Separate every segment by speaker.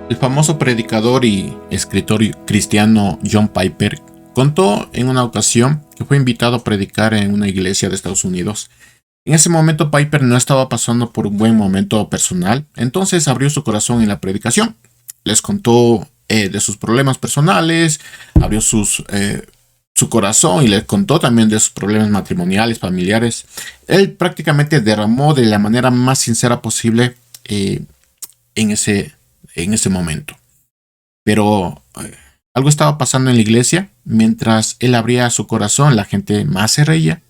Speaker 1: El famoso predicador y escritor cristiano John Piper contó en una ocasión que fue invitado a predicar en una iglesia de Estados Unidos. En ese momento Piper no estaba pasando por un buen momento personal, entonces abrió su corazón en la predicación. Les contó de sus problemas personales, abrió su corazón y les contó también de sus problemas matrimoniales, familiares. Él prácticamente derramó de la manera más sincera posible en ese momento. Pero algo estaba pasando en la iglesia. Mientras él abría su corazón, la gente más se reía.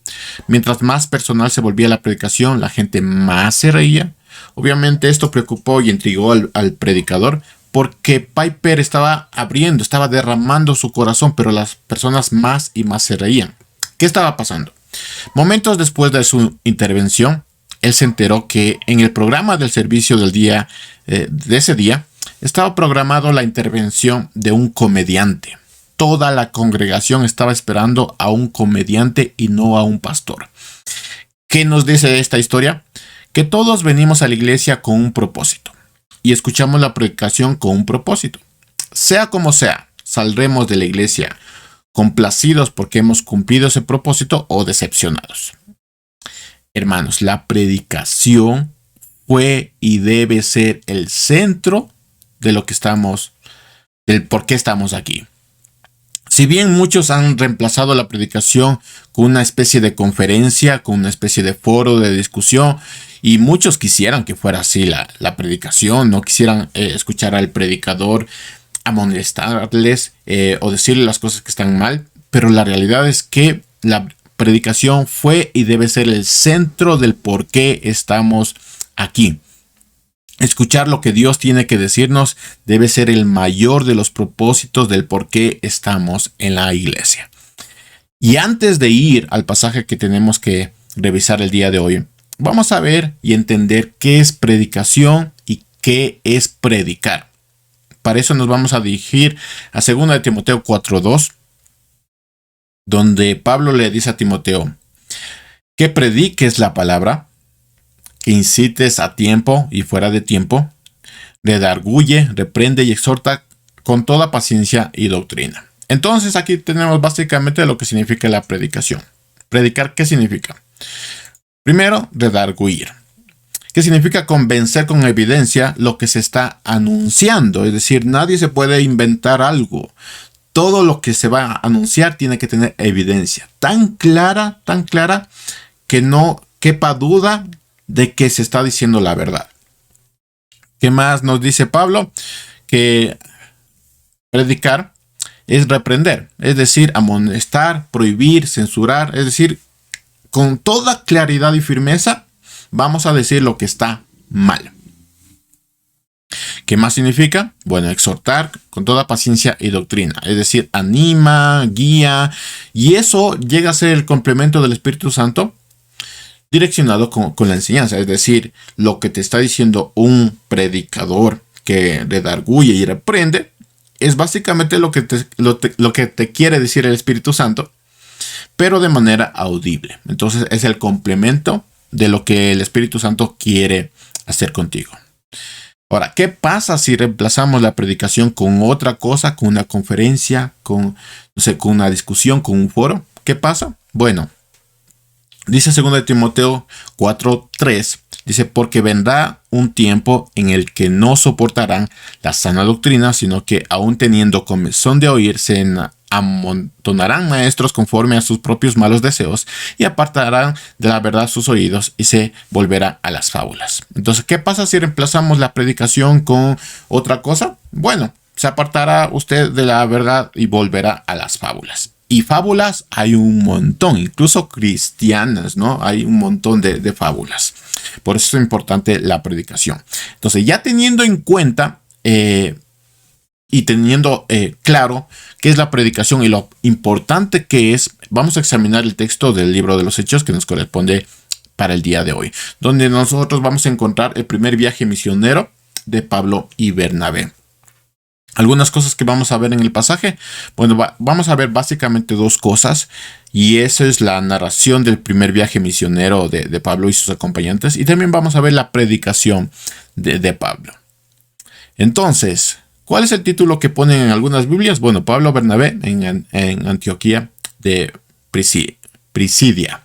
Speaker 1: Mientras más personal se volvía la predicación, la gente más se reía. Obviamente esto preocupó y intrigó al predicador, porque Piper estaba derramando su corazón, pero las personas más y más se reían. ¿Qué estaba pasando? Momentos después de su intervención, él se enteró que en el programa del servicio del día, de ese día, estaba programado la intervención de un comediante. Toda la congregación estaba esperando a un comediante y no a un pastor. ¿Qué nos dice esta historia? Que todos venimos a la iglesia con un propósito y escuchamos la predicación con un propósito. Sea como sea, saldremos de la iglesia complacidos porque hemos cumplido ese propósito o decepcionados. Hermanos, la predicación fue y debe ser el centro de lo que del por qué estamos aquí. Si bien muchos han reemplazado la predicación con una especie de conferencia, con una especie de foro de discusión, y muchos quisieran que fuera así la predicación, no quisieran escuchar al predicador amonestarles o decirle las cosas que están mal, pero la realidad es que la predicación fue y debe ser el centro del por qué estamos aquí. Escuchar lo que Dios tiene que decirnos debe ser el mayor de los propósitos del por qué estamos en la iglesia. Y antes de ir al pasaje que tenemos que revisar el día de hoy, vamos a ver y entender qué es predicación y qué es predicar. Para eso nos vamos a dirigir a 2 de Timoteo 4:2, donde Pablo le dice a Timoteo que prediques la palabra, que incites a tiempo y fuera de tiempo, redarguye, reprende y exhorta con toda paciencia y doctrina. Entonces aquí tenemos básicamente lo que significa la predicación. Predicar, ¿qué significa? Primero, redarguir. ¿Qué significa? Convencer con evidencia lo que se está anunciando. Es decir, nadie se puede inventar algo. Todo lo que se va a anunciar tiene que tener evidencia tan clara que no quepa duda de que se está diciendo la verdad. ¿Qué más nos dice Pablo? Que predicar es reprender, es decir, amonestar, prohibir, censurar, es decir, con toda claridad y firmeza vamos a decir lo que está mal. ¿Qué más significa? Bueno, exhortar con toda paciencia y doctrina, es decir, anima, guía, y eso llega a ser el complemento del Espíritu Santo direccionado con la enseñanza, es decir, lo que te está diciendo un predicador que redarguye y reprende es básicamente lo que te quiere decir el Espíritu Santo, pero de manera audible. Entonces es el complemento de lo que el Espíritu Santo quiere hacer contigo. Ahora, ¿qué pasa si reemplazamos la predicación con otra cosa, con una conferencia, con una discusión, con un foro? ¿Qué pasa? Bueno, dice 2 de Timoteo 4:3, dice, porque vendrá un tiempo en el que no soportarán la sana doctrina, sino que aun teniendo comezón de oír, se amontonarán maestros conforme a sus propios malos deseos y apartarán de la verdad sus oídos y se volverán a las fábulas. Entonces, ¿qué pasa si reemplazamos la predicación con otra cosa? Bueno, se apartará usted de la verdad y volverá a las fábulas. Y fábulas hay un montón, incluso cristianas, ¿no? Hay un montón de fábulas. Por eso es importante la predicación. Entonces, ya teniendo en cuenta y teniendo claro qué es la predicación y lo importante que es, vamos a examinar el texto del libro de los Hechos que nos corresponde para el día de hoy, donde nosotros vamos a encontrar el primer viaje misionero de Pablo y Bernabé. Algunas cosas que vamos a ver en el pasaje. Bueno, vamos a ver básicamente dos cosas. Y eso es la narración del primer viaje misionero de Pablo y sus acompañantes. Y también vamos a ver la predicación de Pablo. Entonces, ¿Cuál es el título que ponen en algunas Biblias? Bueno, Pablo Bernabé en Antioquía de Pisidia.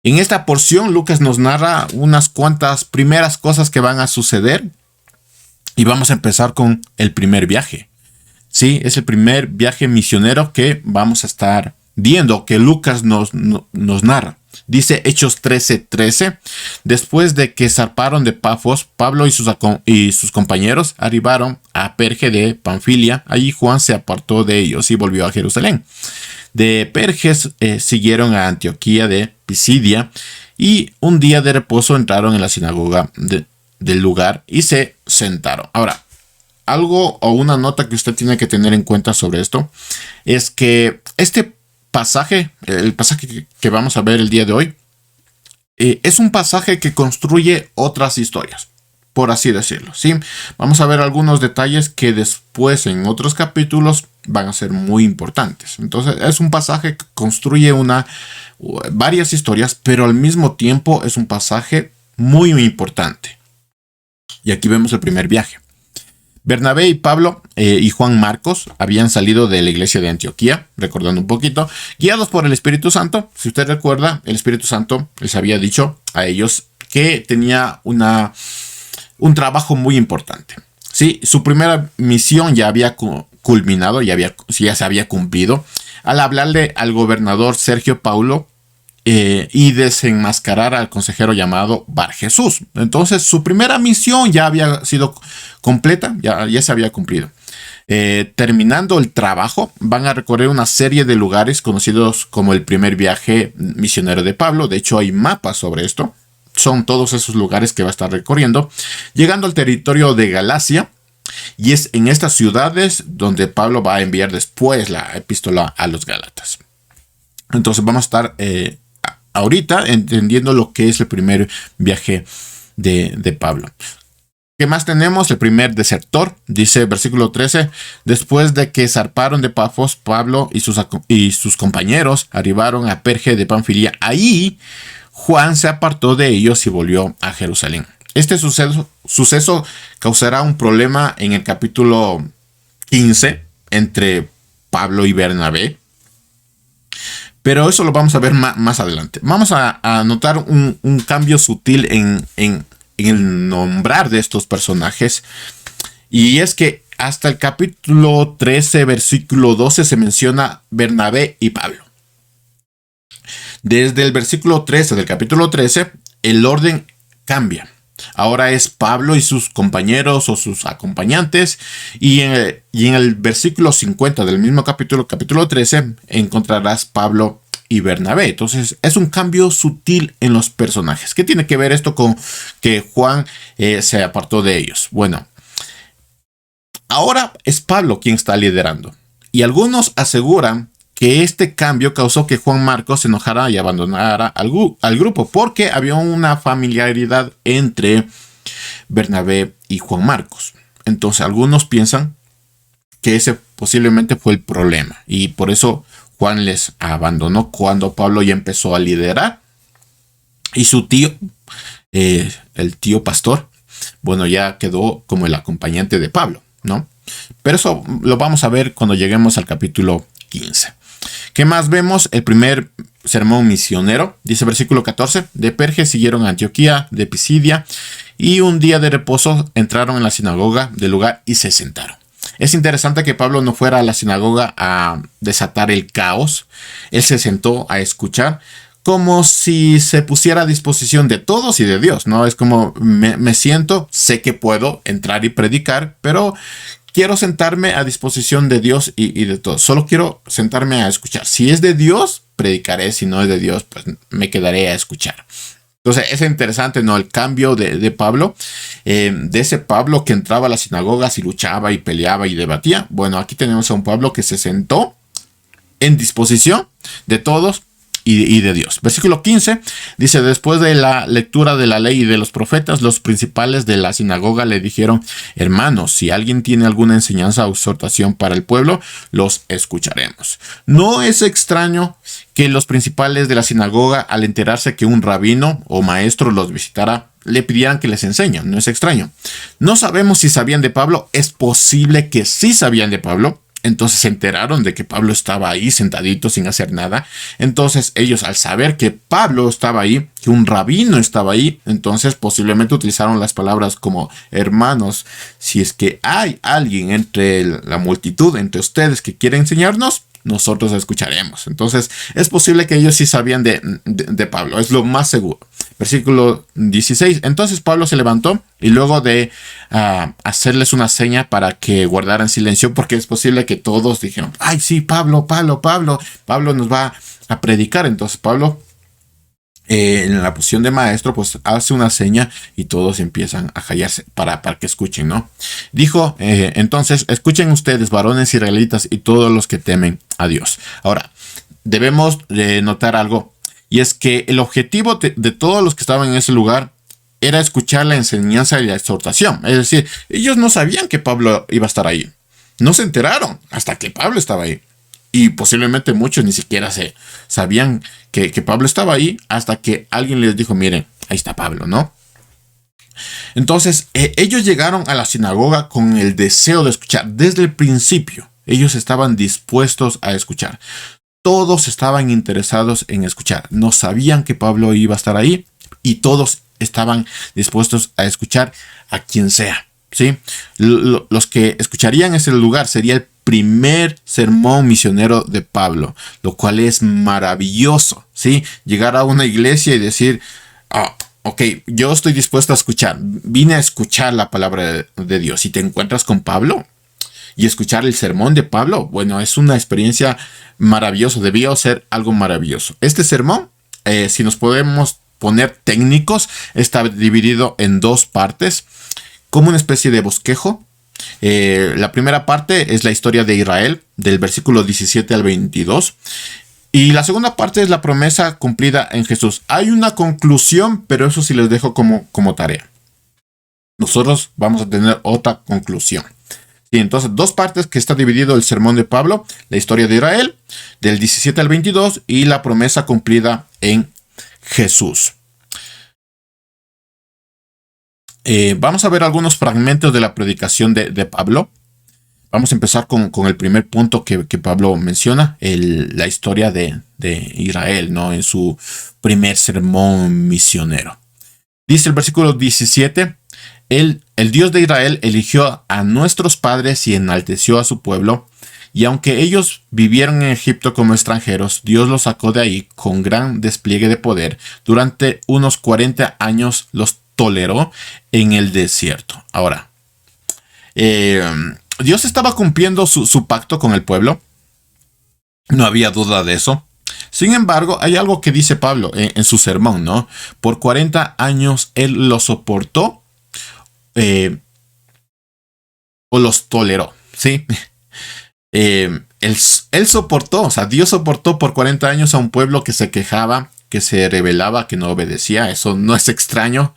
Speaker 1: En esta porción, Lucas nos narra unas cuantas primeras cosas que van a suceder. Y vamos a empezar con el primer viaje. Sí, es el primer viaje misionero que vamos a estar viendo, que Lucas nos narra. Dice Hechos 13:13. Después de que zarparon de Pafos, Pablo y sus compañeros arribaron a Perge de Panfilia. Allí Juan se apartó de ellos y volvió a Jerusalén. De Perge siguieron a Antioquía de Pisidia y un día de reposo entraron en la sinagoga del lugar y se sentaron. Ahora, algo o una nota que usted tiene que tener en cuenta sobre esto es que este pasaje, el pasaje que vamos a ver el día de hoy, es un pasaje que construye otras historias, por así decirlo, ¿sí? Vamos a ver algunos detalles que después en otros capítulos van a ser muy importantes. Entonces es un pasaje que construye varias historias, pero al mismo tiempo es un pasaje muy importante. Y aquí vemos el primer viaje. Bernabé y Pablo y Juan Marcos habían salido de la iglesia de Antioquía, recordando un poquito, guiados por el Espíritu Santo. Si usted recuerda, el Espíritu Santo les había dicho a ellos que tenía un trabajo muy importante. Sí, su primera misión ya había culminado, ya se había cumplido, al hablarle al gobernador Sergio Paulo y desenmascarar al consejero llamado Bar Jesús. Entonces su primera misión ya había sido completa, ya se había cumplido. Terminando el trabajo, van a recorrer una serie de lugares conocidos como el primer viaje misionero de Pablo. De hecho, hay mapas sobre esto. Son todos esos lugares que va a estar recorriendo, llegando al territorio de Galacia. Y es en estas ciudades donde Pablo va a enviar después la epístola a los Gálatas. Entonces vamos a estar ahorita entendiendo lo que es el primer viaje de Pablo. ¿Qué más tenemos? El primer desertor, dice versículo 13, después de que zarparon de Pafos, Pablo y sus compañeros arribaron a Perge de Panfilia. Ahí Juan se apartó de ellos y volvió a Jerusalén. Este suceso causará un problema en el capítulo 15 entre Pablo y Bernabé. Pero eso lo vamos a ver más adelante. Vamos a notar un cambio sutil en el nombrar de estos personajes. Y es que hasta el capítulo 13, versículo 12, se menciona Bernabé y Pablo. Desde el versículo 13 del capítulo 13, el orden cambia. Ahora es Pablo y sus compañeros o sus acompañantes. Y en el versículo 50 del mismo capítulo 13, encontrarás Pablo y Bernabé. Entonces es un cambio sutil en los personajes. ¿Qué tiene que ver esto con que Juan se apartó de ellos? Bueno, ahora es Pablo quien está liderando. Y algunos aseguran que este cambio causó que Juan Marcos se enojara y abandonara al grupo, porque había una familiaridad entre Bernabé y Juan Marcos. Entonces algunos piensan que ese posiblemente fue el problema y por eso Juan les abandonó cuando Pablo ya empezó a liderar y su tío, el tío pastor, bueno, ya quedó como el acompañante de Pablo, ¿no? Pero eso lo vamos a ver cuando lleguemos al capítulo 15. ¿Qué más vemos? El primer sermón misionero, dice versículo 14, de Perge siguieron a Antioquía de Pisidia y un día de reposo entraron en la sinagoga del lugar y se sentaron. Es interesante que Pablo no fuera a la sinagoga a desatar el caos. Él se sentó a escuchar como si se pusiera a disposición de todos y de Dios, ¿no? Es como me siento, sé que puedo entrar y predicar, pero quiero sentarme a disposición de Dios y de todos. Solo quiero sentarme a escuchar. Si es de Dios, predicaré. Si no es de Dios, pues me quedaré a escuchar. Entonces es interesante, ¿no? El cambio de Pablo, de ese Pablo que entraba a las sinagogas y luchaba y peleaba y debatía. Bueno, aquí tenemos a un Pablo que se sentó en disposición de todos y de Dios. Versículo 15 dice, después de la lectura de la ley y de los profetas, los principales de la sinagoga le dijeron, hermanos, si alguien tiene alguna enseñanza o exhortación para el pueblo, los escucharemos. No es extraño que los principales de la sinagoga, al enterarse que un rabino o maestro los visitara, le pidieran que les enseñen. No es extraño. No sabemos si sabían de Pablo. Es posible que sí sabían de Pablo. Entonces se enteraron de que Pablo estaba ahí sentadito sin hacer nada. Entonces ellos, al saber que Pablo estaba ahí, que un rabino estaba ahí, entonces posiblemente utilizaron las palabras como: hermanos, si es que hay alguien entre la multitud, entre ustedes, que quiere enseñarnos, nosotros escucharemos. Entonces es posible que ellos sí sabían de Pablo. Es lo más seguro. Versículo 16. Entonces Pablo se levantó y luego de hacerles una seña para que guardaran silencio, porque es posible que todos dijeron: ay, sí, Pablo nos va a predicar. Entonces Pablo, en la posición de maestro, pues hace una seña y todos empiezan a callarse para que escuchen, ¿no? Dijo, entonces, escuchen ustedes, varones israelitas y todos los que temen a Dios. Ahora, debemos notar algo, y es que el objetivo de todos los que estaban en ese lugar era escuchar la enseñanza y la exhortación. Es decir, ellos no sabían que Pablo iba a estar ahí. No se enteraron hasta que Pablo estaba ahí. Y posiblemente muchos ni siquiera sabían que Pablo estaba ahí hasta que alguien les dijo: miren, ahí está Pablo, ¿no? Entonces, ellos llegaron a la sinagoga con el deseo de escuchar. Desde el principio, ellos estaban dispuestos a escuchar. Todos estaban interesados en escuchar. No sabían que Pablo iba a estar ahí y todos estaban dispuestos a escuchar a quien sea, ¿sí? Los que escucharían ese lugar sería el primer sermón misionero de Pablo, lo cual es maravilloso, ¿sí? Llegar a una iglesia y decir: ok, yo estoy dispuesto a escuchar, vine a escuchar la palabra de Dios. Y te encuentras con Pablo y escuchar el sermón de Pablo, bueno, es una experiencia maravillosa, debió ser algo maravilloso. Este sermón, si nos podemos poner técnicos, está dividido en dos partes, como una especie de bosquejo. La primera parte es la historia de Israel, del versículo 17 al 22. Y la segunda parte es la promesa cumplida en Jesús. Hay una conclusión, pero eso sí les dejo como tarea. Nosotros vamos a tener otra conclusión. Y entonces, dos partes que está dividido el sermón de Pablo: la historia de Israel, del 17 al 22, y la promesa cumplida en Jesús. Vamos a ver algunos fragmentos de la predicación de Pablo. Vamos a empezar con el primer punto que Pablo menciona, la historia de Israel, ¿no? En su primer sermón misionero. Dice el versículo 17: el Dios de Israel eligió a nuestros padres y enalteció a su pueblo, y aunque ellos vivieron en Egipto como extranjeros, Dios los sacó de ahí con gran despliegue de poder. Durante unos 40 años los toleró en el desierto. Ahora, Dios estaba cumpliendo su pacto con el pueblo. No había duda de eso. Sin embargo, hay algo que dice Pablo en su sermón, ¿no? Por 40 años él los soportó o los toleró, ¿sí? Él soportó, o sea, Dios soportó por 40 años a un pueblo que se quejaba, que se rebelaba, que no obedecía. Eso no es extraño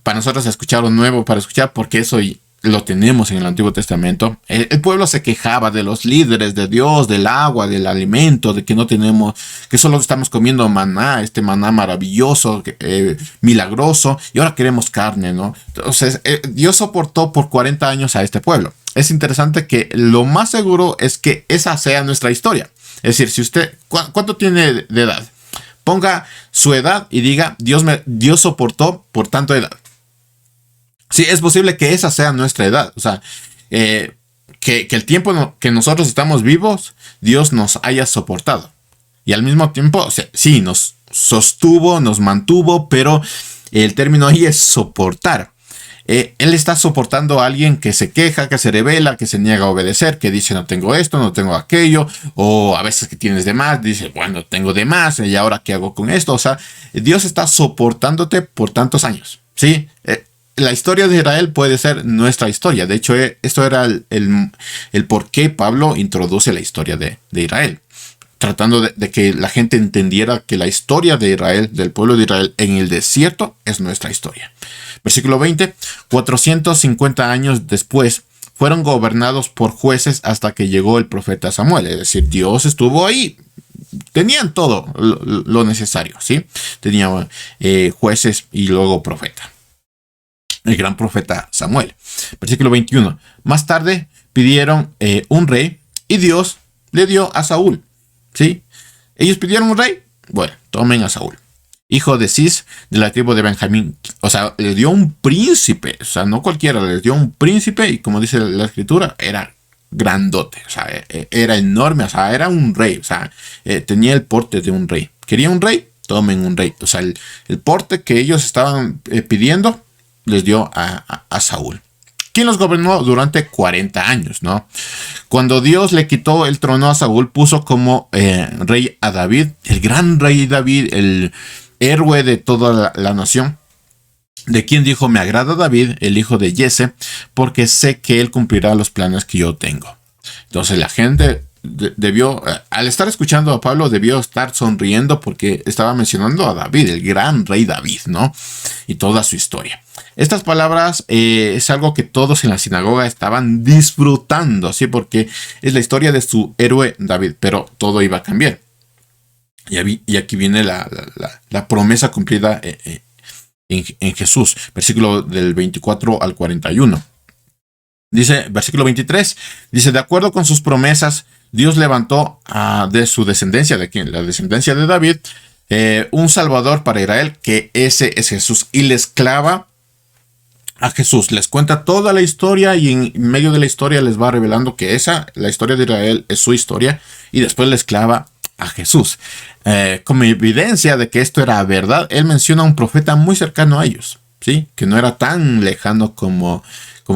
Speaker 1: para nosotros escuchar lo nuevo, para escuchar, porque eso lo tenemos en el Antiguo Testamento. El pueblo se quejaba de los líderes, de Dios, del agua, del alimento, de que no tenemos, que solo estamos comiendo maná, este maná maravilloso, milagroso, y ahora queremos carne, ¿no? Entonces, Dios soportó por 40 años a este pueblo. Es interesante que lo más seguro es que esa sea nuestra historia. Es decir, si usted, ¿cuánto tiene de edad? Ponga su edad y diga: Dios soportó por tanto edad. Sí, es posible que esa sea nuestra edad. O sea, que el tiempo que nosotros estamos vivos, Dios nos haya soportado. Y al mismo tiempo, o sea, sí, nos sostuvo, nos mantuvo, pero el término ahí es soportar. Él está soportando a alguien que se queja, que se rebela, que se niega a obedecer, que dice: no tengo esto, no tengo aquello, o a veces que tienes de más, dice: bueno, tengo de más, y ahora ¿qué hago con esto? O sea, Dios está soportándote por tantos años, ¿sí? La historia de Israel puede ser nuestra historia. De hecho, esto era el por qué Pablo introduce la historia de Israel, tratando de que la gente entendiera que la historia de Israel, del pueblo de Israel en el desierto, es nuestra historia. Versículo 20, 450 años después fueron gobernados por jueces hasta que llegó el profeta Samuel. Es decir, Dios estuvo ahí tenían todo lo necesario, ¿sí? Tenían jueces y luego profeta. El gran profeta Samuel. Versículo 21. Más tarde pidieron un rey y Dios le dio a Saúl, ¿sí? Ellos pidieron un rey. Bueno, tomen a Saúl, hijo de Cis, de la tribu de Benjamín. O sea, le dio un príncipe. O sea, no cualquiera, le dio un príncipe y como dice la escritura, era grandote. O sea, era enorme. O sea, era un rey. O sea, tenía el porte de un rey. ¿Quería un rey? Tomen un rey. O sea, el porte que ellos estaban pidiendo les dio a Saúl, quien los gobernó durante 40 años, ¿no? Cuando Dios le quitó el trono a Saúl, puso como rey a David, el gran rey David, el héroe de toda la nación, de quien dijo: me agrada David, el hijo de Jesse, porque sé que él cumplirá los planes que yo tengo. Entonces la gente debió, al estar escuchando a Pablo, debió estar sonriendo porque estaba mencionando a David, el gran rey David, ¿no? Y toda su historia. Estas palabras es algo que todos en la sinagoga estaban disfrutando, ¿sí? Porque es la historia de su héroe David, pero todo iba a cambiar. Y aquí viene la promesa cumplida en Jesús. Versículo del 24 al 41. Dice, versículo 23, dice: de acuerdo con sus promesas, Dios levantó de su descendencia, ¿de quién? La descendencia de David, un salvador para Israel, que ese es Jesús. Y les clava a Jesús, les cuenta toda la historia y en medio de la historia les va revelando que la historia de Israel es su historia, y después les clava a Jesús. Como evidencia de que esto era verdad, él menciona a un profeta muy cercano a ellos, ¿sí? Que no era tan lejano como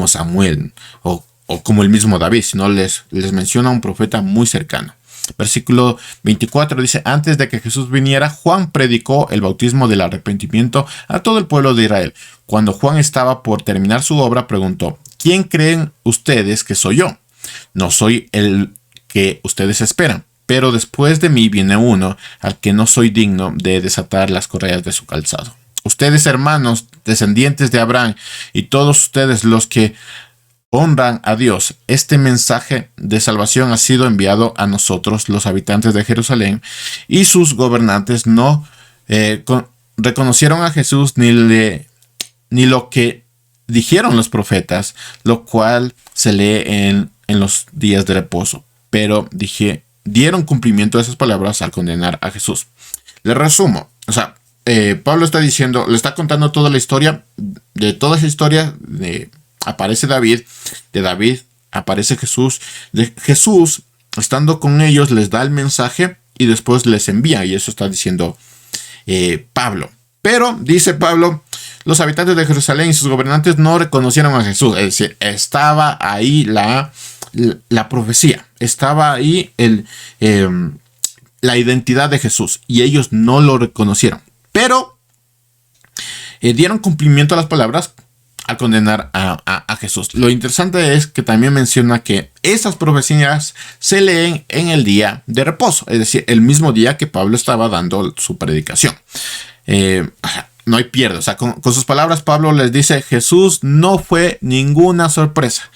Speaker 1: Samuel o como el mismo David, sino les menciona a un profeta muy cercano. Versículo 24 dice: antes de que Jesús viniera, Juan predicó el bautismo del arrepentimiento a todo el pueblo de Israel. Cuando Juan estaba por terminar su obra, preguntó: ¿quién creen ustedes que soy yo? No soy el que ustedes esperan, pero después de mí viene uno al que no soy digno de desatar las correas de su calzado. Ustedes, hermanos, descendientes de Abraham, y todos ustedes los que honran a Dios, este mensaje de salvación ha sido enviado a nosotros, los habitantes de Jerusalén, y sus gobernantes no reconocieron a Jesús ni lo que dijeron los profetas, lo cual se lee en los días de reposo. Pero dieron cumplimiento a esas palabras al condenar a Jesús. Le resumo, o sea, Pablo está diciendo, le está contando toda la historia, de toda esa historia aparece David, de David aparece Jesús, de Jesús estando con ellos les da el mensaje y después les envía, y eso está diciendo Pablo. Pero, dice Pablo, los habitantes de Jerusalén y sus gobernantes no reconocieron a Jesús, es decir, estaba ahí la profecía, estaba ahí la identidad de Jesús y ellos no lo reconocieron, pero dieron cumplimiento a las palabras al condenar a Jesús. Lo interesante es que también menciona que esas profecías se leen en el día de reposo, es decir, el mismo día que Pablo estaba dando su predicación. No hay pierde, o sea, con sus palabras Pablo les dice: Jesús no fue ninguna sorpresa.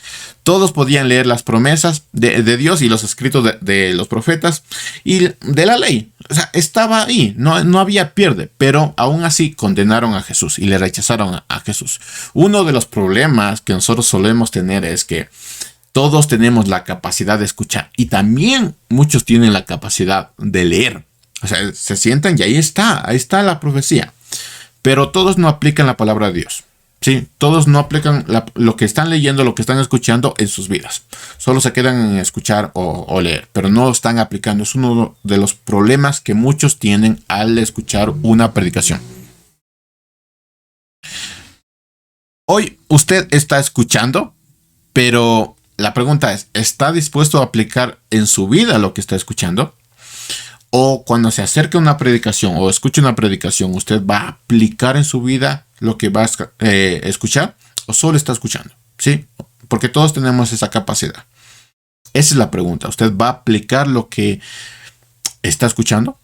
Speaker 1: Todos podían leer las promesas de Dios y los escritos de los profetas y de la ley. O sea, estaba ahí, no había pierde, pero aún así condenaron a Jesús y le rechazaron a Jesús. Uno de los problemas que nosotros solemos tener es que todos tenemos la capacidad de escuchar y también muchos tienen la capacidad de leer. O sea, se sientan y ahí está la profecía. Pero todos no aplican la palabra de Dios. Sí, todos no aplican lo que están leyendo, lo que están escuchando en sus vidas. Solo se quedan en escuchar o leer, pero no están aplicando. Es uno de los problemas que muchos tienen al escuchar una predicación. Hoy usted está escuchando, pero la pregunta es: ¿está dispuesto a aplicar en su vida lo que está escuchando? O cuando se acerque a una predicación o escuche una predicación, ¿usted va a aplicar en su vida lo que va a escuchar? ¿O solo está escuchando? ¿Sí? Porque todos tenemos esa capacidad. Esa es la pregunta. ¿Usted va a aplicar lo que está escuchando?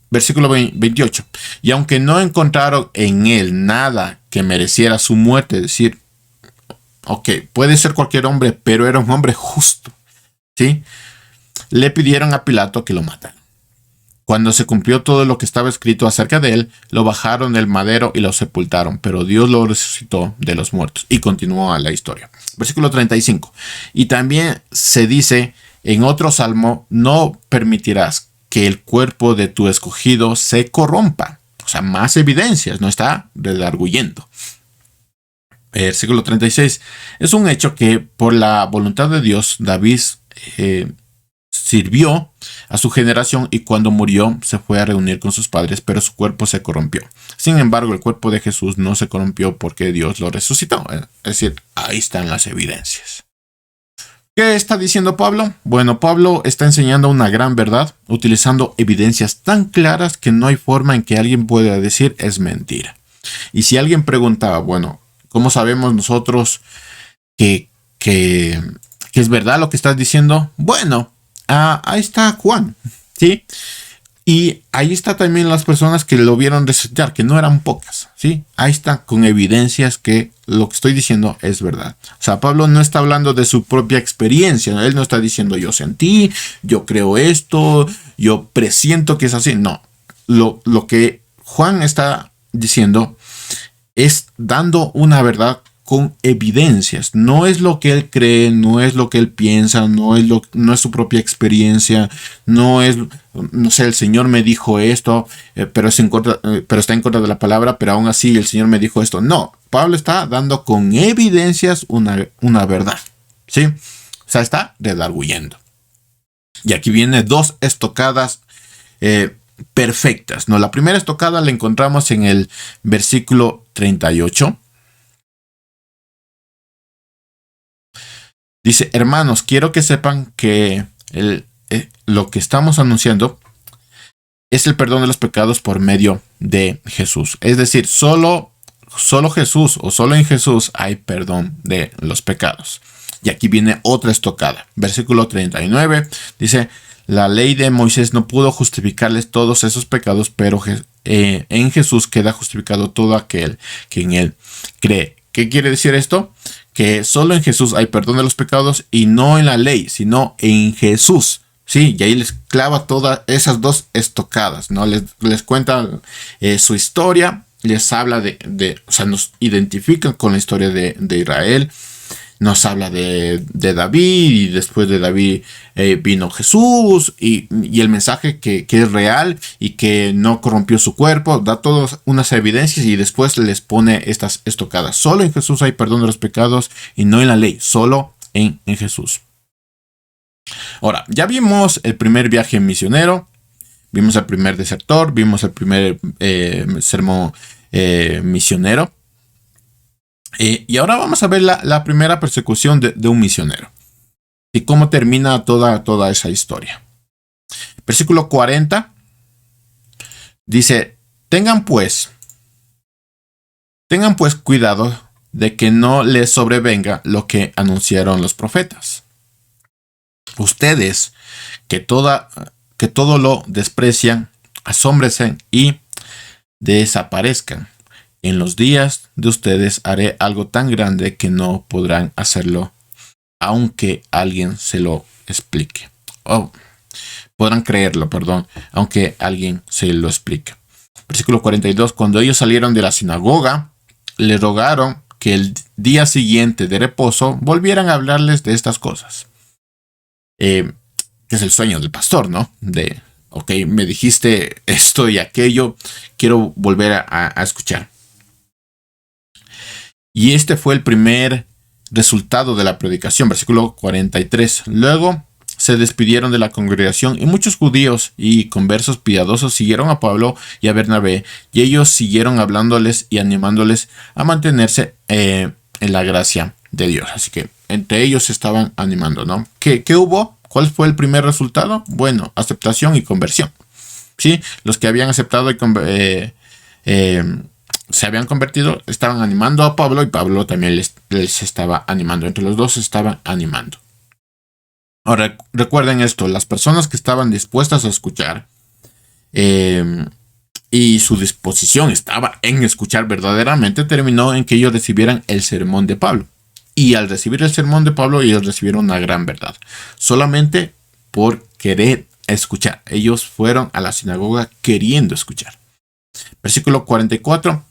Speaker 1: Versículo 28. Y aunque no encontraron en él nada que mereciera su muerte, es decir, ok, puede ser cualquier hombre, pero era un hombre justo, ¿sí? le pidieron a Pilato que lo matara. Cuando se cumplió todo lo que estaba escrito acerca de él, lo bajaron del madero y lo sepultaron, pero Dios lo resucitó de los muertos. Y continúa la historia. Versículo 35. Y también se dice en otro salmo, no permitirás que el cuerpo de tu escogido se corrompa. O sea, más evidencias, no está redarguyendo. Versículo 36. Es un hecho que por la voluntad de Dios, David sirvió a su generación y cuando murió se fue a reunir con sus padres, pero su cuerpo se corrompió. Sin embargo, el cuerpo de Jesús no se corrompió porque Dios lo resucitó. Es decir, ahí están las evidencias. ¿Qué está diciendo Pablo? Bueno, Pablo está enseñando una gran verdad, utilizando evidencias tan claras que no hay forma en que alguien pueda decir es mentira. Y si alguien preguntaba, bueno, ¿cómo sabemos nosotros que es verdad lo que estás diciendo? Bueno, ahí está Juan, ¿sí? Y ahí está también las personas que lo vieron resucitar, que no eran pocas, ¿sí? Ahí está con evidencias que lo que estoy diciendo es verdad. O sea, Pablo no está hablando de su propia experiencia. Él no está diciendo yo sentí, yo creo esto, yo presiento que es así. No, lo que Juan está diciendo es dando una verdad con evidencias. No es lo que él cree, no es lo que él piensa, no es su propia experiencia, no sé, el Señor me dijo esto, pero está en contra de la palabra, pero aún así el Señor me dijo esto. No, Pablo está dando con evidencias una verdad, ¿sí? O sea, está redarguyendo. Y aquí viene dos estocadas perfectas, ¿no? La primera estocada la encontramos en el versículo 38. Dice, hermanos, quiero que sepan que lo que estamos anunciando es el perdón de los pecados por medio de Jesús. Es decir, solo Jesús o solo en Jesús hay perdón de los pecados. Y aquí viene otra estocada. Versículo 39 dice, la ley de Moisés no pudo justificarles todos esos pecados, pero en Jesús queda justificado todo aquel que en él cree. ¿Qué quiere decir esto? Que solo en Jesús hay perdón de los pecados y no en la ley, sino en Jesús. Sí, y ahí les clava todas esas dos estocadas, ¿no? Les cuenta su historia, les habla o sea, nos identifican con la historia de Israel, nos habla de David y después de David vino Jesús y el mensaje que es real y que no corrompió su cuerpo, da todas unas evidencias y después les pone estas estocadas. Solo en Jesús hay perdón de los pecados y no en la ley, solo en Jesús. Ahora, ya vimos el primer viaje misionero, vimos el primer desertor, vimos el primer sermón misionero. Y ahora vamos a ver la primera persecución de un misionero y cómo termina toda esa historia. Versículo 40 dice, tengan pues cuidado de que no les sobrevenga lo que anunciaron los profetas. Ustedes que todo lo desprecian, asómbrense y desaparezcan. En los días de ustedes haré algo tan grande que no podrán hacerlo, aunque alguien se lo explique. Podrán creerlo, aunque alguien se lo explique. Versículo 42. Cuando ellos salieron de la sinagoga, le rogaron que el día siguiente de reposo volvieran a hablarles de estas cosas. Que es el sueño del pastor, ¿no? Me dijiste esto y aquello, quiero volver a escuchar. Y este fue el primer resultado de la predicación, versículo 43. Luego se despidieron de la congregación y muchos judíos y conversos piadosos siguieron a Pablo y a Bernabé, y ellos siguieron hablándoles y animándoles a mantenerse en la gracia de Dios. Así que entre ellos se estaban animando, ¿no? ¿Qué hubo? ¿Cuál fue el primer resultado? Bueno, aceptación y conversión. ¿Sí? Los que habían aceptado y se habían convertido, estaban animando a Pablo y Pablo también les estaba animando. Entre los dos se estaban animando. Ahora, recuerden esto, las personas que estaban dispuestas a escuchar y su disposición estaba en escuchar verdaderamente, terminó en que ellos recibieran el sermón de Pablo. Y al recibir el sermón de Pablo, ellos recibieron una gran verdad. Solamente porque querer escuchar. Ellos fueron a la sinagoga queriendo escuchar. Versículo 44.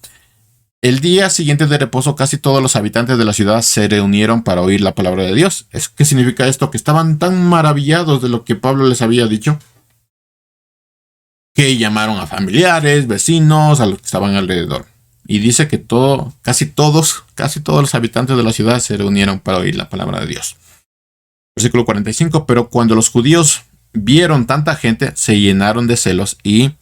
Speaker 1: El día siguiente de reposo, casi todos los habitantes de la ciudad se reunieron para oír la palabra de Dios. ¿Qué significa esto? Que estaban tan maravillados de lo que Pablo les había dicho, que llamaron a familiares, vecinos, a los que estaban alrededor. Y dice que casi todos los habitantes de la ciudad se reunieron para oír la palabra de Dios. Versículo 45. Pero cuando los judíos vieron tanta gente, se llenaron de celos y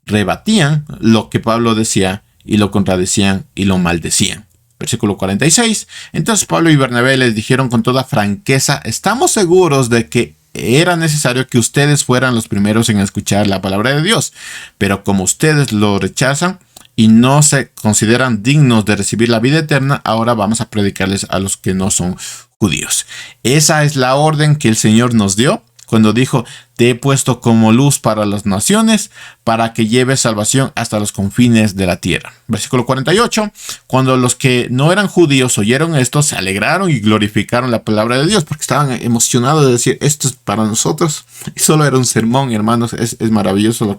Speaker 1: rebatían lo que Pablo decía, y lo contradecían y lo maldecían. Versículo 46. Entonces Pablo y Bernabé les dijeron con toda franqueza: estamos seguros de que era necesario que ustedes fueran los primeros en escuchar la palabra de Dios, pero como ustedes lo rechazan y no se consideran dignos de recibir la vida eterna, ahora vamos a predicarles a los que no son judíos. Esa es la orden que el Señor nos dio cuando dijo: te he puesto como luz para las naciones, para que lleves salvación hasta los confines de la tierra. Versículo 48. Cuando los que no eran judíos oyeron esto, se alegraron y glorificaron la palabra de Dios, porque estaban emocionados de decir: esto es para nosotros. Y solo era un sermón, hermanos. Es maravilloso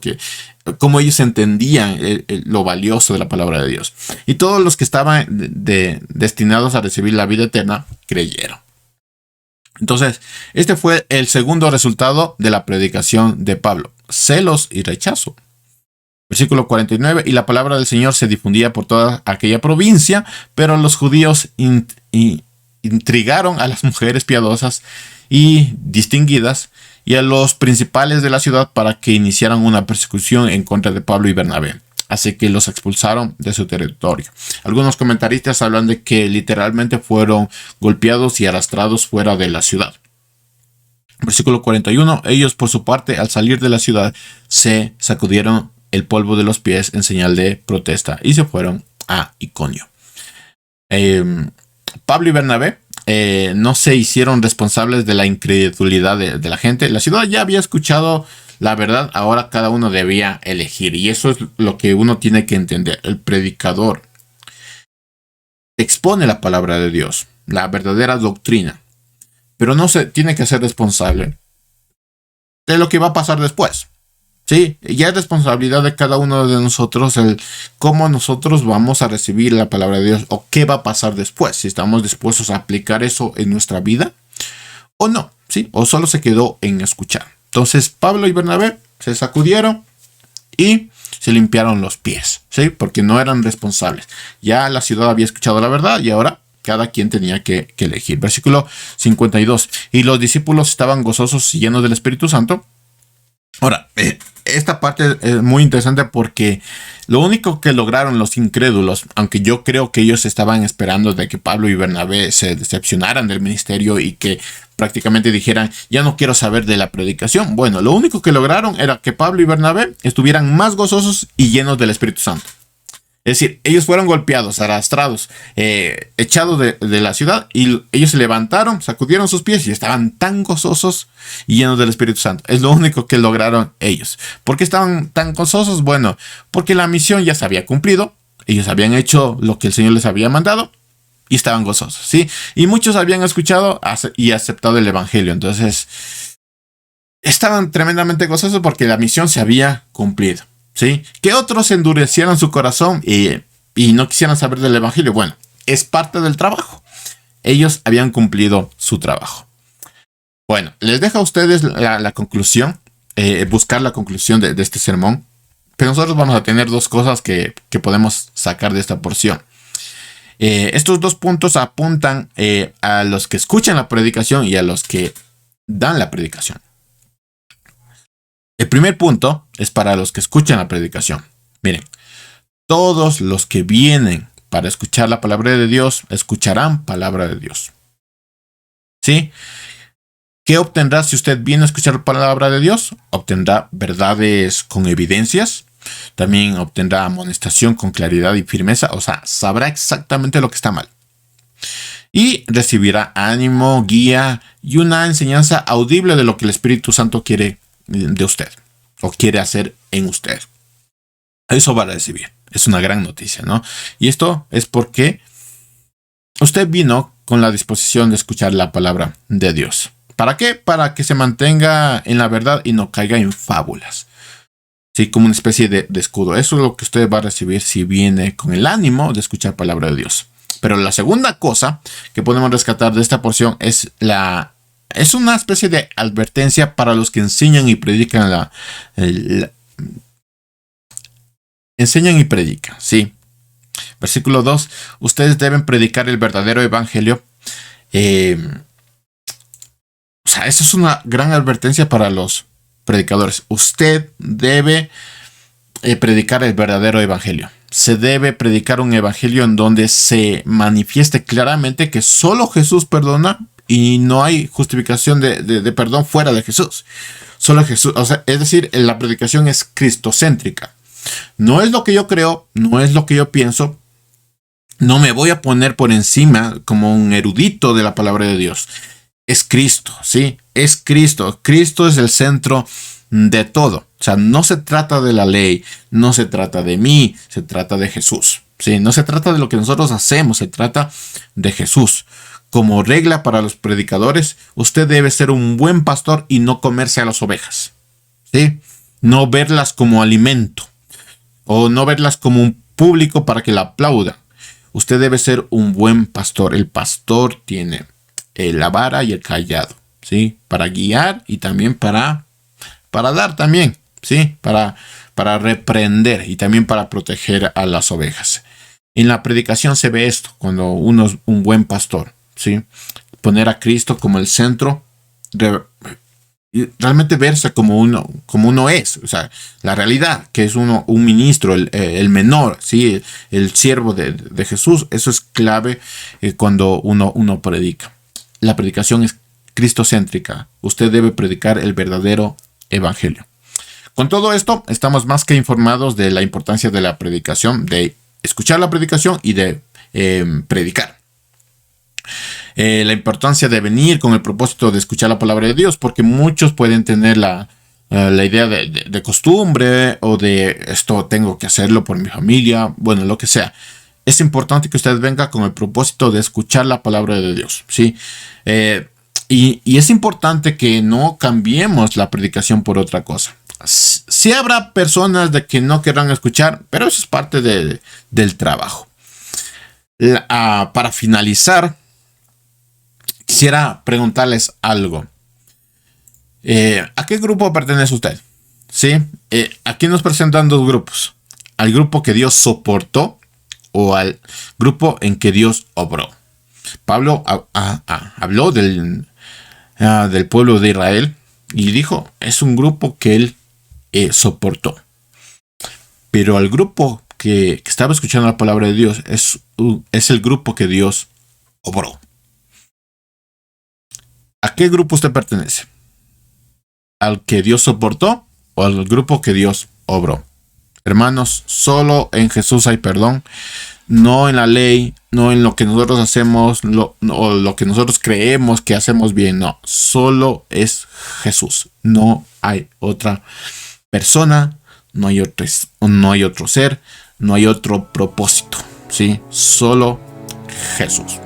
Speaker 1: cómo ellos entendían lo valioso de la palabra de Dios. Y todos los que estaban destinados a recibir la vida eterna creyeron. Entonces, este fue el segundo resultado de la predicación de Pablo: celos y rechazo. Versículo 49. Y la palabra del Señor se difundía por toda aquella provincia, pero los judíos intrigaron a las mujeres piadosas y distinguidas y a los principales de la ciudad para que iniciaran una persecución en contra de Pablo y Bernabé. Así que los expulsaron de su territorio. Algunos comentaristas hablan de que literalmente fueron golpeados y arrastrados fuera de la ciudad. Versículo 41. Ellos, por su parte, al salir de la ciudad, se sacudieron el polvo de los pies en señal de protesta y se fueron a Iconio. Pablo y Bernabé no se hicieron responsables de la incredulidad de la gente. La ciudad ya había escuchado la verdad, ahora cada uno debía elegir. Y eso es lo que uno tiene que entender. El predicador expone la palabra de Dios, la verdadera doctrina, pero no se tiene que ser responsable de lo que va a pasar después. Sí, ya es responsabilidad de cada uno de nosotros el cómo nosotros vamos a recibir la palabra de Dios o qué va a pasar después, si estamos dispuestos a aplicar eso en nuestra vida o no, ¿sí? O solo se quedó en escuchar. Entonces Pablo y Bernabé se sacudieron y se limpiaron los pies, ¿sí? Porque no eran responsables. Ya la ciudad había escuchado la verdad y ahora cada quien tenía que elegir. Versículo 52. Y los discípulos estaban gozosos y llenos del Espíritu Santo. Ahora, esta parte es muy interesante porque lo único que lograron los incrédulos, aunque yo creo que ellos estaban esperando de que Pablo y Bernabé se decepcionaran del ministerio y que prácticamente dijeran: ya no quiero saber de la predicación. Bueno, lo único que lograron era que Pablo y Bernabé estuvieran más gozosos y llenos del Espíritu Santo. Es decir, ellos fueron golpeados, arrastrados, echados de la ciudad, y ellos se levantaron, sacudieron sus pies y estaban tan gozosos y llenos del Espíritu Santo. Es lo único que lograron ellos. ¿Por qué estaban tan gozosos? Bueno, porque la misión ya se había cumplido, ellos habían hecho lo que el Señor les había mandado y estaban gozosos, ¿sí? Y muchos habían escuchado y aceptado el Evangelio. Entonces, estaban tremendamente gozosos porque la misión se había cumplido. ¿Sí? Que otros endurecieran su corazón y no quisieran saber del Evangelio. Bueno, es parte del trabajo. Ellos habían cumplido su trabajo. Bueno, les dejo a ustedes la conclusión, buscar la conclusión de este sermón. Pero nosotros vamos a tener dos cosas que podemos sacar de esta porción. Estos dos puntos apuntan a los que escuchan la predicación y a los que dan la predicación. El primer punto es para los que escuchan la predicación. Miren, todos los que vienen para escuchar la palabra de Dios, escucharán palabra de Dios. ¿Sí? ¿Qué obtendrá si usted viene a escuchar la palabra de Dios? Obtendrá verdades con evidencias. También obtendrá amonestación con claridad y firmeza. O sea, sabrá exactamente lo que está mal. Y recibirá ánimo, guía y una enseñanza audible de lo que el Espíritu Santo quiere de usted o quiere hacer en usted. Eso va a recibir. Es una gran noticia, ¿no? Y esto es porque usted vino con la disposición de escuchar la palabra de Dios. ¿Para qué? Para que se mantenga en la verdad y no caiga en fábulas. Sí, como una especie de escudo. Eso es lo que usted va a recibir si viene con el ánimo de escuchar palabra de Dios. Pero la segunda cosa que podemos rescatar de esta porción es una especie de advertencia para los que enseñan y predican enseñan y predican, sí. Versículo 2. Ustedes deben predicar el verdadero evangelio. Esa es una gran advertencia para los predicadores. Usted debe predicar el verdadero evangelio. Se debe predicar un evangelio en donde se manifieste claramente que solo Jesús perdona y no hay justificación de perdón fuera de Jesús. Solo Jesús, es decir, la predicación es cristocéntrica. No es lo que yo creo, no es lo que yo pienso. No me voy a poner por encima como un erudito de la palabra de Dios. Es Cristo, ¿sí? Es Cristo. Cristo es el centro de todo. O sea, no se trata de la ley, no se trata de mí, se trata de Jesús. ¿Sí? No se trata de lo que nosotros hacemos, se trata de Jesús. Como regla para los predicadores, usted debe ser un buen pastor y no comerse a las ovejas. ¿Sí? No verlas como alimento o no verlas como un público para que la aplaudan. Usted debe ser un buen pastor. El pastor tiene la vara y el callado, ¿sí? Para guiar y también para dar también, ¿sí? Para reprender y también para proteger a las ovejas. En la predicación se ve esto cuando uno es un buen pastor, ¿sí? Poner a Cristo como el centro, realmente verse como uno es, o sea, la realidad, que es un ministro, el menor, ¿sí? El siervo de Jesús. Eso es clave cuando uno predica. La predicación es cristocéntrica. Usted debe predicar el verdadero evangelio. Con todo esto, estamos más que informados de la importancia de la predicación, de escuchar la predicación y de predicar. La importancia de venir con el propósito de escuchar la palabra de Dios, porque muchos pueden tener la idea de costumbre o de esto tengo que hacerlo por mi familia, bueno, lo que sea. Es importante que usted venga con el propósito de escuchar la palabra de Dios, ¿sí? Y es importante que no cambiemos la predicación por otra cosa. Sí habrá personas de que no querrán escuchar, pero eso es parte del trabajo. Para finalizar, quisiera preguntarles algo. ¿A qué grupo pertenece usted? ¿Sí? Aquí nos presentan dos grupos. Al grupo que Dios soportó o al grupo en que Dios obró. Pablo habló del pueblo de Israel y dijo, es un grupo que él soportó. Pero al grupo que estaba escuchando la palabra de Dios es el grupo que Dios obró. ¿A qué grupo usted pertenece? ¿Al que Dios soportó o al grupo que Dios obró? Hermanos, solo en Jesús hay perdón, no en la ley, no en lo que nosotros hacemos o lo que nosotros creemos que hacemos bien, no, solo es Jesús, no hay otra persona, no hay otro ser, no hay otro propósito, ¿sí? Solo Jesús.